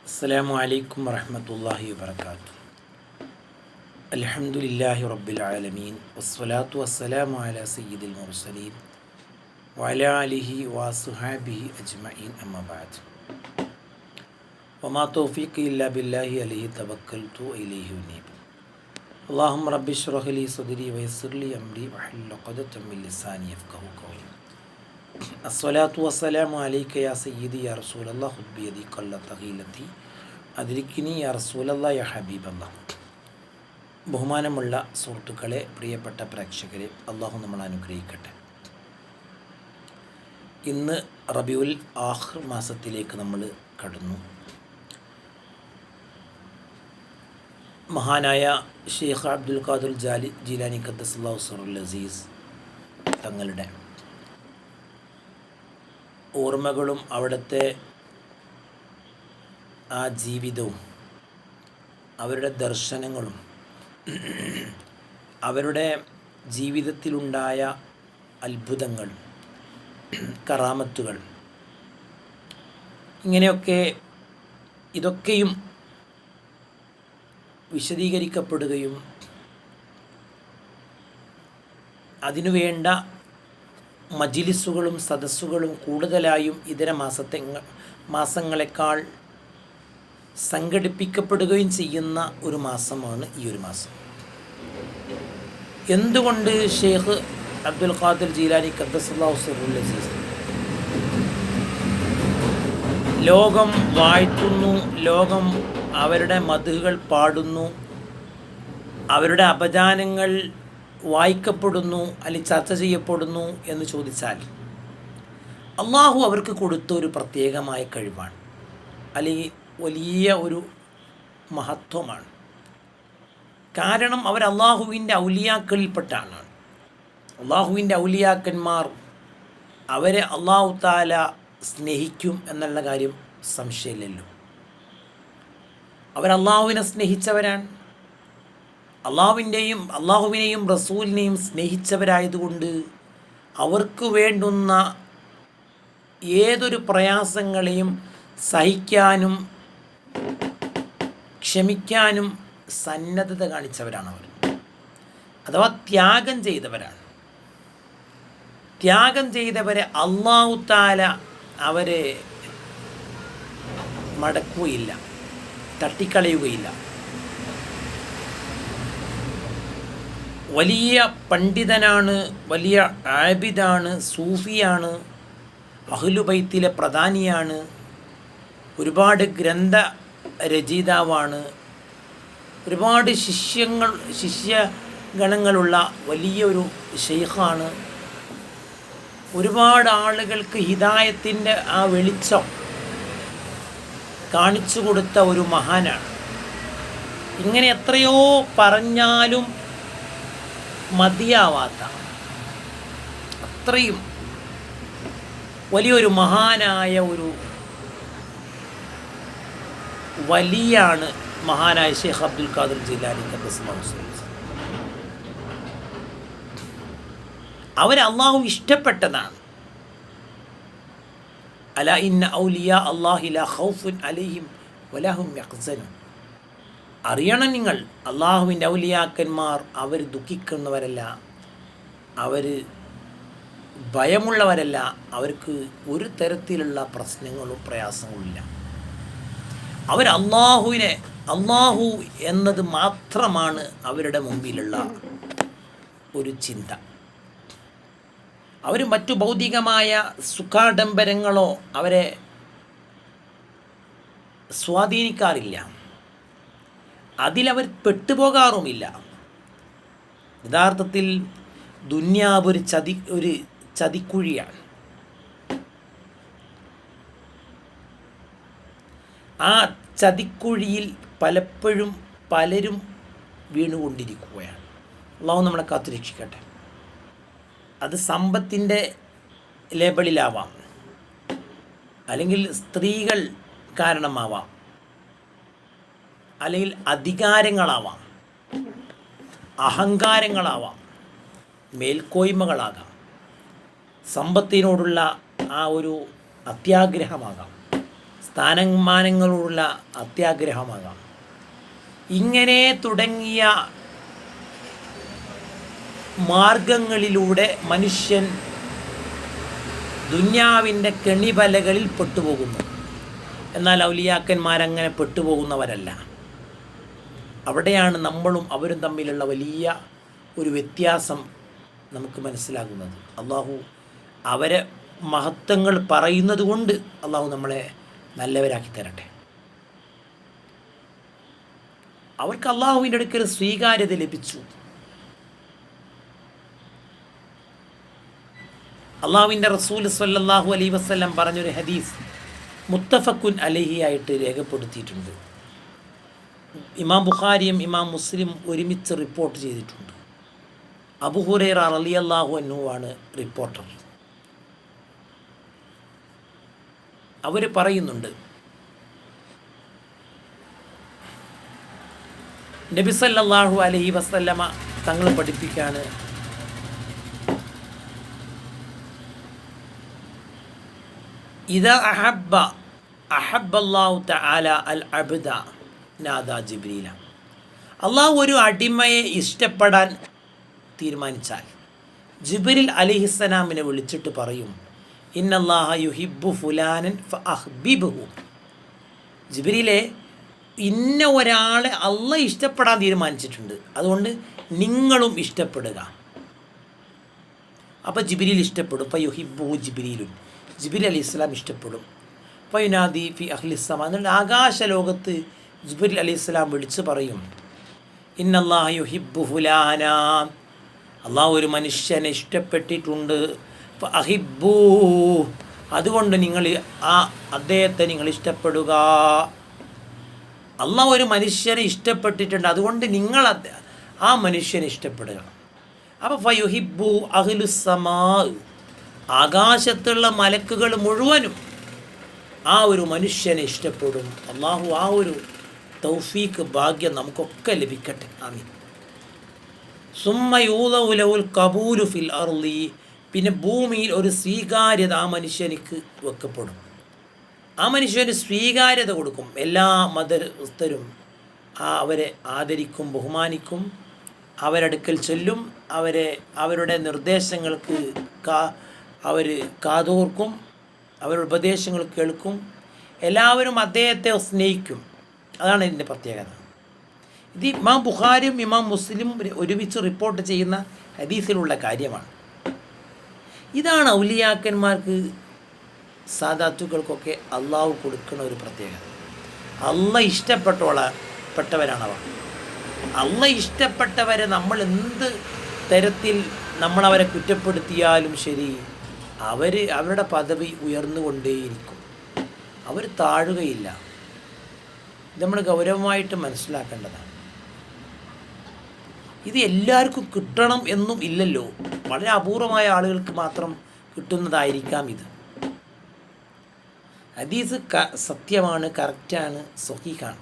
അസ്സലാമു അലൈക്കും വറഹ്മത്തുള്ളാഹി വബറകാതുഹു. അൽഹംദുലില്ലാഹി റബ്ബിൽ ആലമീൻ വസ്സലാത്തു വസ്സലാമു അലാ സയ്യിദിൽ മുർസലീൻ വഅലാ ആലിഹി വസ്വഹാബിഹി അജ്മഈൻ അമ്മാ ബഅദ്. വമാ തൗഫീഖി ഇല്ലാ ബില്ലാഹി അലൈഹി തവക്കൽതു വഇലൈഹി ഉനീബ്. അല്ലാഹുമ്മ റബ്ബി ഇശ്റഹ് ലി സദ്രി വയസ്സിർ ലി അംരി വഹ്ലുൽ ഉഖ്ദതം മിൻ ലിസാനി യഫ്ഖഹു ഖൗലി. അസ്സലാത്തു വസ്സലാമു അലൈക യാ സയ്യിദി യാ റസൂലല്ലാഹ് ഖുദ് ബിയദി ഖല്ലത തഖീലതി അദ്രിക്കിനി യാ റസൂലല്ലാഹ് യാ ഹബീബല്ലാഹ്. ബഹുമാനമുള്ള സുഹൃത്തുക്കളെ, പ്രിയപ്പെട്ട പ്രേക്ഷകരെ, അള്ളാഹു നമ്മളെ അനുഗ്രഹിക്കട്ടെ. ഇന്ന് റബീഉൽ ആഖിർ മാസത്തിലേക്ക് നമ്മൾ കടന്നു. മഹാനായ ഷെയ്ഖ് അബ്ദുൽ ഖാദിർ ജീലാനി ഖദ്ദസല്ലാഹു സിർറുൽ അസീസ് തങ്ങളുടെ ഓർമ്മകളും അവിടുത്തെ ആ ജീവിതവും അവരുടെ ദർശനങ്ങളും അവരുടെ ജീവിതത്തിലുണ്ടായ അത്ഭുതങ്ങൾ, കറാമത്തുകൾ, ഇതൊക്കെയും വിശദീകരിക്കപ്പെടുകയും അതിനുവേണ്ട മജ്ലിസുകളും സദസ്സുകളും കൂടുതലായും ഇതര മാസങ്ങളെക്കാൾ സംഘടിപ്പിക്കപ്പെടുകയും ചെയ്യുന്ന ഒരു മാസമാണ് ഈ ഒരു മാസം. എന്തുകൊണ്ട് ഷെയ്ഖ് അബ്ദുൽ ഖാദിർ ജീലാനി ഖദ്ദസല്ലാഹു സിർറുൽ അസീസ് ലോകം വാഴ്ത്തുന്നു, ലോകം അവരുടെ മദ്ഹുകൾ പാടുന്നു, അവരുടെ അപദാനങ്ങൾ വായിക്കപ്പെടുന്നു അല്ലെങ്കിൽ ചർച്ച ചെയ്യപ്പെടുന്നു എന്ന് ചോദിച്ചാൽ, അള്ളാഹു അവർക്ക് കൊടുത്ത ഒരു പ്രത്യേകമായ കഴിവാണ്, അല്ലെങ്കിൽ വലിയ ഒരു മഹത്വമാണ്. കാരണം അവർ അള്ളാഹുവിൻ്റെ ഔലിയാക്കളിൽപ്പെട്ട ആളാണ്. അള്ളാഹുവിൻ്റെ ഔലിയാക്കന്മാർ അവരെ അള്ളാഹു താല സ്നേഹിക്കും എന്നുള്ള കാര്യം സംശയമില്ലല്ലോ. അവർ അള്ളാഹുവിനെ സ്നേഹിച്ചവരാണ്. അള്ളാഹുവിനെയും റസൂലിനെയും സ്നേഹിച്ചവരായതുകൊണ്ട് അവർക്ക് വേണ്ടുന്ന ഏതൊരു പ്രയാസങ്ങളെയും സഹിക്കാനും ക്ഷമിക്കാനും സന്നദ്ധത കാണിച്ചവരാണ് അവർ. അഥവാ ത്യാഗം ചെയ്തവരെ അള്ളാഹു താല അവരെ മടക്കുകയില്ല, തട്ടിക്കളയുകയില്ല. വലിയ പണ്ഡിതനാണ്, വലിയ ആബിദാണ്, സൂഫിയാണ്, അഹ്ലുബൈത്തിലെ പ്രധാനിയാണ്, ഒരുപാട് ഗ്രന്ഥ രചയിതാവാണ്, ഒരുപാട് ശിഷ്യഗണങ്ങളുള്ള വലിയൊരു ഷെയ്ഖാണ്, ഒരുപാട് ആളുകൾക്ക് ഹിദായത്തിൻ്റെ ആ വെളിച്ചം കാണിച്ചു കൊടുത്ത ഒരു മഹാനാണ്. ഇങ്ങനെ എത്രയോ പറഞ്ഞാലും മതിയാവാത്ത അത്രയും വലിയൊരു മഹാനായ ഒരു വലിയാണ് മഹാനായ ഷെയ്ഖ് അബ്ദുൽ ഖാദിർ ജീലാനി ഖദ്ദസല്ലാഹു സിർറുൽ അസീസ്. അവർ അള്ളാഹു ഇഷ്ടപ്പെട്ടതാണ്. അലാ ഇന്ന ഔലിയാ അല്ലാഹി ലാ ഖൗഫുൻ അലൈഹിം വലാ ഹും യഹ്സനൂൻ. അറിയണം നിങ്ങൾ, അള്ളാഹുവിൻ്റെ ഔലിയാക്കന്മാർ അവർ ദുഃഖിക്കുന്നവരല്ല, അവർ ഭയമുള്ളവരല്ല, അവർക്ക് ഒരു തരത്തിലുള്ള പ്രശ്നങ്ങളും പ്രയാസങ്ങളുമില്ല. അവർ അള്ളാഹു എന്നത് മാത്രമാണ് അവരുടെ മുമ്പിലുള്ള ഒരു ചിന്ത. അവർ മറ്റു ഭൗതികമായ സുഖാഡംബരങ്ങളോ അവരെ സ്വാധീനിക്കാറില്ല, അതിലവർ പെട്ടുപോകാറുമില്ല. യഥാർത്ഥത്തിൽ ദുന്യാവ് ഒരു ചതിക്കുഴിയാണ്. ആ ചതിക്കുഴിയിൽ പലരും വീണുകൊണ്ടിരിക്കുകയാണ്. അള്ളാഹു നമ്മളെ കാത്തുരക്ഷിക്കട്ടെ. അത് സമ്പത്തിൻ്റെ ലേബലിലാവാം, അല്ലെങ്കിൽ സ്ത്രീകൾ കാരണമാവാം, അല്ലെങ്കിൽ അധികാരങ്ങളാവാം, അഹങ്കാരങ്ങളാവാം, മേൽക്കോയ്മകളാകാം, സമ്പത്തിനോടുള്ള ആ ഒരു അത്യാഗ്രഹമാകാം, സ്ഥാനമാനങ്ങളുള്ള അത്യാഗ്രഹമാകാം. ഇങ്ങനെ തുടങ്ങിയ മാർഗങ്ങളിലൂടെ മനുഷ്യൻ ദുന്യാവിൻ്റെ കെണിബലകളിൽ പെട്ടുപോകുന്നു. എന്നാൽ ഔലിയാക്കന്മാരങ്ങനെ പെട്ടുപോകുന്നവരല്ല. അവിടെയാണ് നമ്മളും അവരും തമ്മിലുള്ള വലിയ ഒരു വ്യത്യാസം നമുക്ക് മനസ്സിലാകുന്നത്. അള്ളാഹു അവരെ മഹത്വങ്ങൾ പറയുന്നത് കൊണ്ട് അള്ളാഹു നമ്മളെ നല്ലവരാക്കി തരട്ടെ. അവർക്ക് അള്ളാഹുവിൻ്റെ അടുക്കൽ സ്വീകാര്യത ലഭിച്ചു. അള്ളാഹുവിൻ്റെ റസൂൽ സ്വല്ലല്ലാഹു അലൈഹി വസല്ലം പറഞ്ഞൊരു ഹദീസ് മുത്തഫക്കുൻ അലൈഹി ആയിട്ട് രേഖപ്പെടുത്തിയിട്ടുണ്ട്. ഇമാം ബുഖാരിയും ഇമാം മുസ്ലിം ഒരുമിച്ച് റിപ്പോർട്ട് ചെയ്തിട്ടുണ്ട്. അബൂ ഹുറൈറ റളിയല്ലാഹു അൻഹു ആണ് റിപ്പോർട്ടർ. അവർ പറയുന്നുണ്ട്, നബി സല്ലല്ലാഹു അലൈഹി വസല്ലമ തങ്ങൾ പഠിപ്പിക്കാണ്, ഇദാ അഹബ്ബല്ലാഹു തആല അൽ അബ്ദ നാദാ ജിബ്രീല. അള്ളാഹു ഒരു അടിമയെ ഇഷ്ടപ്പെടാൻ തീരുമാനിച്ചാൽ ജിബ്രീൽ അലൈഹിസ്സലാമിനെ വിളിച്ചിട്ട് പറയും, ഇന്നല്ലാഹ യുഹിബ്ബു ഫുലാനൻ ഫഅഹ്ബിബ്ഹു. ജിബ്രീലെ, ഇന്ന ഒരാളെ അള്ളാഹ് ഇഷ്ടപ്പെടാൻ തീരുമാനിച്ചിട്ടുണ്ട്, അതുകൊണ്ട് നിങ്ങളും ഇഷ്ടപ്പെടുക. അപ്പോൾ ജിബ്രീൽ ഇഷ്ടപ്പെടും. ഫയുഹിബ്ബുഹു ജിബ്രീലുൻ, ജിബ്രീൽ അലൈഹിസ്സലാം ഇഷ്ടപ്പെടും. ഫയുനാദി ഫി അഹ്ലിസ്സമാ, എന്നുള്ള ആകാശ ലോകത്ത് ജിബ്രീൽ അലൈഹിസ്സലാം വിളിച്ച് പറയും, ഇന്നല്ലാഹ യുഹിബ്ബു ഫുലാന, അള്ളാഹു ഒരു മനുഷ്യനെ ഇഷ്ടപ്പെട്ടിട്ടുണ്ട്, ഫഅഹിബ്ബൂ, അതുകൊണ്ട് നിങ്ങൾ അദ്ദേഹത്തെ നിങ്ങൾ ഇഷ്ടപ്പെടുക. അള്ളാഹു ഒരു മനുഷ്യനെ ഇഷ്ടപ്പെട്ടിട്ടുണ്ട്, അതുകൊണ്ട് നിങ്ങൾ ആ മനുഷ്യനെ ഇഷ്ടപ്പെടുക. അപ്പോൾ ഫയുഹിബ്ബു അഹ്ലുസ്സമാ, ആകാശത്തുള്ള മലക്കുകൾ മുഴുവനും ആ ഒരു മനുഷ്യനെ ഇഷ്ടപ്പെടും. അള്ളാഹു ആ ഒരു തൗഫീക്ക് ഭാഗ്യം നമുക്കൊക്കെ ലഭിക്കട്ടെ. ആമീൻ. സുമ്മ യൂദഉ ലഹുൽ ഖബൂലു ഫിൽ അർളി, പിന്നെ ഭൂമിയിൽ ഒരു സ്വീകാര്യത ആ മനുഷ്യനിക്ക് വെക്കപ്പെടും. ആ മനുഷ്യന് സ്വീകാര്യത കൊടുക്കും. എല്ലാ മതസ്ഥരും അവരെ ആദരിക്കും, ബഹുമാനിക്കും, അവരടുക്കൽ ചൊല്ലും, അവരുടെ നിർദ്ദേശങ്ങൾക്ക് അവർ കാതോർക്കും, അവരുടെ ഉപദേശങ്ങൾ കേൾക്കും. എല്ലാവരും അദ്ദേഹത്തെ സ്നേഹിക്കും. അതാണ് ഇതിൻ്റെ പ്രത്യേകത. ഇത് ഇമാം ബുഖാരിയും ഇമാം മുസ്ലിം ഒരുമിച്ച് റിപ്പോർട്ട് ചെയ്യുന്ന ഹദീസിലുള്ള കാര്യമാണ്. ഇതാണ് ഔലിയാക്കന്മാർക്ക്, സാദാത്തുക്കൾക്കൊക്കെ അള്ളാഹു കൊടുക്കുന്ന ഒരു പ്രത്യേകത. അള്ളാഹ് ഇഷ്ടപ്പെട്ടവരാണവർ. അള്ളാഹ് ഇഷ്ടപ്പെട്ടവരെ നമ്മൾ എന്ത് തരത്തിൽ നമ്മളവരെ കുറ്റപ്പെടുത്തിയാലും ശരി, അവരുടെ പദവി ഉയർന്നുകൊണ്ടേയിരിക്കും, അവർ താഴുകയില്ല. ഇത് നമ്മൾ ഗൗരവമായിട്ട് മനസ്സിലാക്കേണ്ടതാണ്. ഇത് എല്ലാവർക്കും കിട്ടണം എന്നും ഇല്ലല്ലോ, വളരെ അപൂർവമായ ആളുകൾക്ക് മാത്രം കിട്ടുന്നതായിരിക്കാം ഇത്. ഹദീസ് സത്യമാണ്, കറക്റ്റാണ്, സ്വഹീഹാണ്.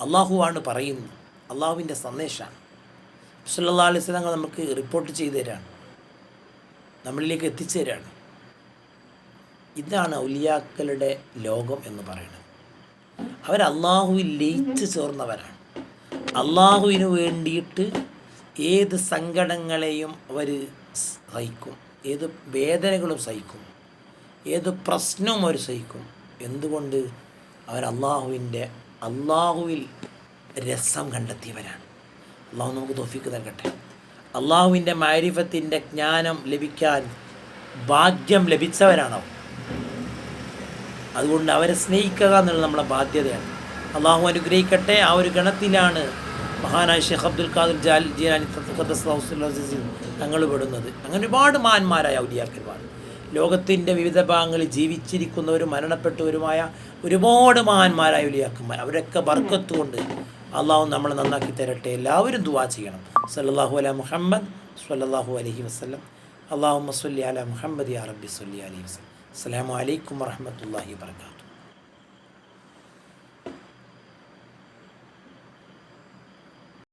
അള്ളാഹുവാണ് പറയുന്നത്, അള്ളാഹുവിൻ്റെ സന്ദേശമാണ്. സല്ലല്ലാഹു അലൈഹി വസല്ലം നമുക്ക് റിപ്പോർട്ട് ചെയ്തു തരാണ്, നമ്മളിലേക്ക് എത്തിച്ചു തരാണ്. ഇതാണ് ഔലിയാക്കളുടെ ലോകം എന്ന് പറയുന്നത്. അവർ അള്ളാഹുവിൽ ലയിച്ച് ചേർന്നവരാണ്. അള്ളാഹുവിന് വേണ്ടിയിട്ട് ഏത് സങ്കടങ്ങളെയും അവർ സഹിക്കും, ഏത് വേദനകളും സഹിക്കും, ഏത് പ്രശ്നവും അവർ സഹിക്കും. എന്തുകൊണ്ട്? അവർ അള്ളാഹുവിൽ രസം കണ്ടെത്തിയവരാണ്. അള്ളാഹു നമുക്ക് തൗഫീക്ക് നൽകട്ടെ. അള്ളാഹുവിൻ്റെ മാരിഫത്തിൻ്റെ ജ്ഞാനം ലഭിക്കാൻ ഭാഗ്യം ലഭിച്ചവരാണോ? അതുകൊണ്ട് അവരെ സ്നേഹിക്കുക എന്നുള്ളത് നമ്മളെ ബാധ്യതയാണ്. അള്ളാഹു അനുഗ്രഹിക്കട്ടെ. ആ ഒരു ഗണത്തിലാണ് മഹാനായ ഷെയ്ഖ് അബ്ദുൽ ഖാദിർ ജീലാനി തങ്ങൾ പെടുന്നത്. അങ്ങനെ ഒരുപാട് മഹാന്മാരായ ഔലിയാക്കന്മാർ, ലോകത്തിൻ്റെ വിവിധ ഭാഗങ്ങളിൽ ജീവിച്ചിരിക്കുന്നവരും മരണപ്പെട്ടവരുമായ ഒരുപാട് മഹാന്മാരായ ഔലിയാക്കന്മാർ, അവരൊക്കെ ബർക്കത്ത് കൊണ്ട് അള്ളാഹു നമ്മളെ നന്നാക്കി തരട്ടെ. എല്ലാവരും ദുആ ചെയ്യണം. സല്ലല്ലാഹു അലാ മുഹമ്മദ് സ്വല്ലല്ലാഹു അലൈഹി വസല്ലം. അല്ലാഹുമ്മ സ്വല്ലി അലാ മുഹമ്മദ് യാ റബ്ബി സ്വല്ലി അലൈഹി വസല്ലം. അസ്സലാമു അലൈക്കും വറഹ്മത്തുള്ളാഹി വബറകാതുഹു.